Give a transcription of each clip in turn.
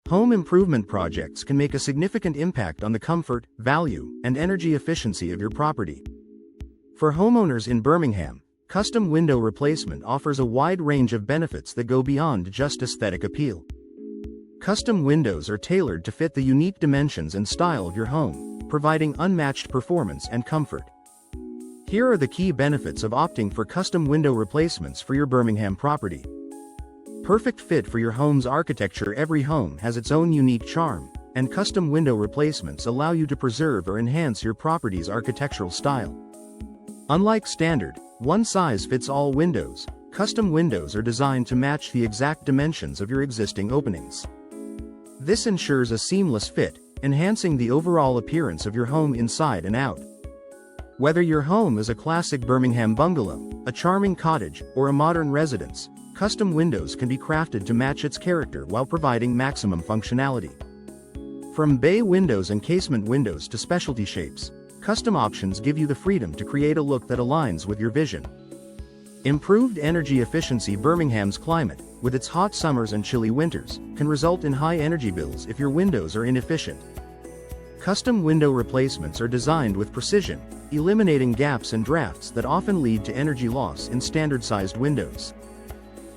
Home improvement projects can make a significant impact on the comfort, value, and energy efficiency of your property. For homeowners in Birmingham, custom window replacement offers a wide range of benefits that go beyond just aesthetic appeal. Custom windows are tailored to fit the unique dimensions and style of your home, providing unmatched performance and comfort. Here are the key benefits of opting for custom window replacements for your Birmingham property. Perfect fit for your home's architecture. Every home has its own unique charm, and custom window replacements allow you to preserve or enhance your property's architectural style. Unlike standard, one-size-fits-all windows, custom windows are designed to match the exact dimensions of your existing openings. This ensures a seamless fit, enhancing the overall appearance of your home inside and out. Whether your home is a classic Birmingham bungalow, a charming cottage, or a modern residence, custom windows can be crafted to match its character while providing maximum functionality. From bay windows and casement windows to specialty shapes, custom options give you the freedom to create a look that aligns with your vision. Improved energy efficiency. Birmingham's climate, with its hot summers and chilly winters, can result in high energy bills if your windows are inefficient. Custom window replacements are designed with precision, eliminating gaps and drafts that often lead to energy loss in standard-sized windows.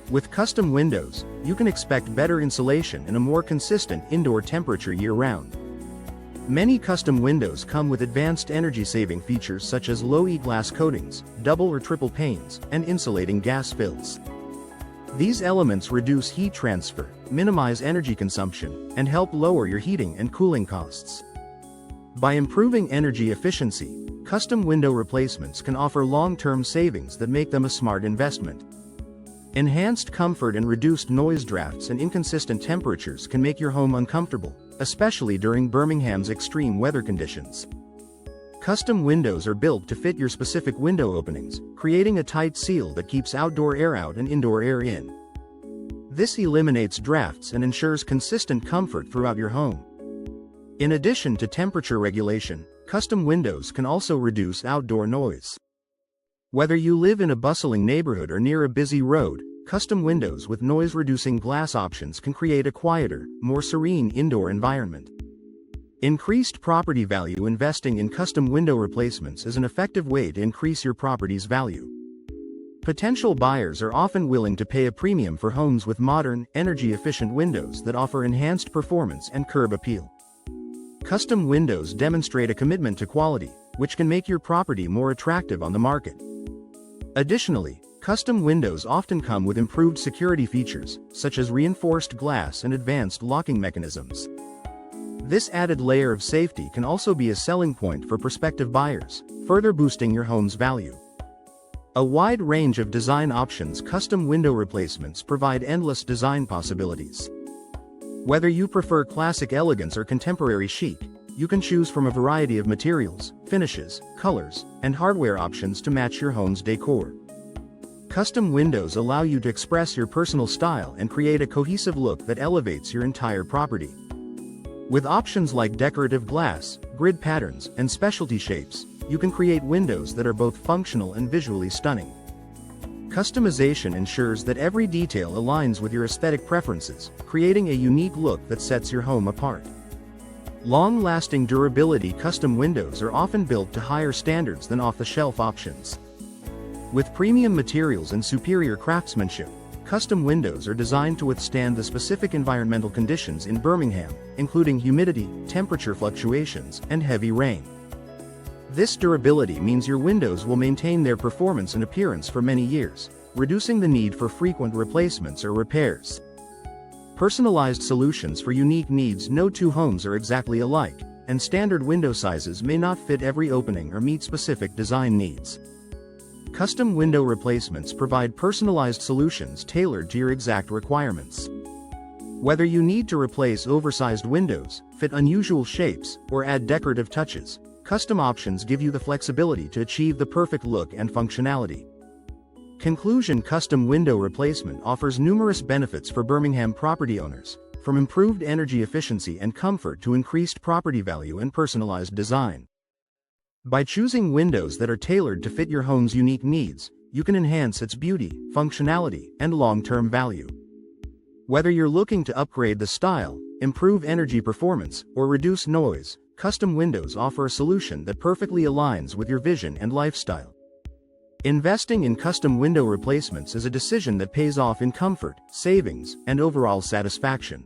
With custom windows, you can expect better insulation and a more consistent indoor temperature year-round. Many custom windows come with advanced energy-saving features such as low E-glass coatings, double or triple panes, and insulating gas fills. These elements reduce heat transfer, minimize energy consumption, and help lower your heating and cooling costs. By improving energy efficiency, custom window replacements can offer long-term savings that make them a smart investment. Enhanced comfort and reduced noise. Drafts and inconsistent temperatures can make your home uncomfortable, especially during Birmingham's extreme weather conditions. Custom windows are built to fit your specific window openings, creating a tight seal that keeps outdoor air out and indoor air in. This eliminates drafts and ensures consistent comfort throughout your home. In addition to temperature regulation, custom windows can also reduce outdoor noise. Whether you live in a bustling neighborhood or near a busy road, custom windows with noise-reducing glass options can create a quieter, more serene indoor environment. Increased property value. Investing in custom window replacements is an effective way to increase your property's value. Potential buyers are often willing to pay a premium for homes with modern, energy-efficient windows that offer enhanced performance and curb appeal. Custom windows demonstrate a commitment to quality, which can make your property more attractive on the market. Additionally, custom windows often come with improved security features, such as reinforced glass and advanced locking mechanisms. This added layer of safety can also be a selling point for prospective buyers, further boosting your home's value. A wide range of design options. Custom window replacements provide endless design possibilities. Whether you prefer classic elegance or contemporary chic, you can choose from a variety of materials, finishes, colors, and hardware options to match your home's decor. Custom windows allow you to express your personal style and create a cohesive look that elevates your entire property. With options like decorative glass, grid patterns, and specialty shapes, you can create windows that are both functional and visually stunning. Customization ensures that every detail aligns with your aesthetic preferences, creating a unique look that sets your home apart. Long-lasting durability. Custom windows are often built to higher standards than off-the-shelf options. With premium materials and superior craftsmanship, custom windows are designed to withstand the specific environmental conditions in Birmingham, including humidity, temperature fluctuations, and heavy rain. This durability means your windows will maintain their performance and appearance for many years, reducing the need for frequent replacements or repairs. Personalized solutions for unique needs. No two homes are exactly alike, and standard window sizes may not fit every opening or meet specific design needs. Custom window replacements provide personalized solutions tailored to your exact requirements. Whether you need to replace oversized windows, fit unusual shapes, or add decorative touches, custom options give you the flexibility to achieve the perfect look and functionality. Conclusion. Custom window replacement offers numerous benefits for Birmingham property owners, from improved energy efficiency and comfort to increased property value and personalized design. By choosing windows that are tailored to fit your home's unique needs, you can enhance its beauty, functionality, and long-term value. Whether you're looking to upgrade the style, improve energy performance, or reduce noise, custom windows offer a solution that perfectly aligns with your vision and lifestyle. Investing in custom window replacements is a decision that pays off in comfort, savings, and overall satisfaction.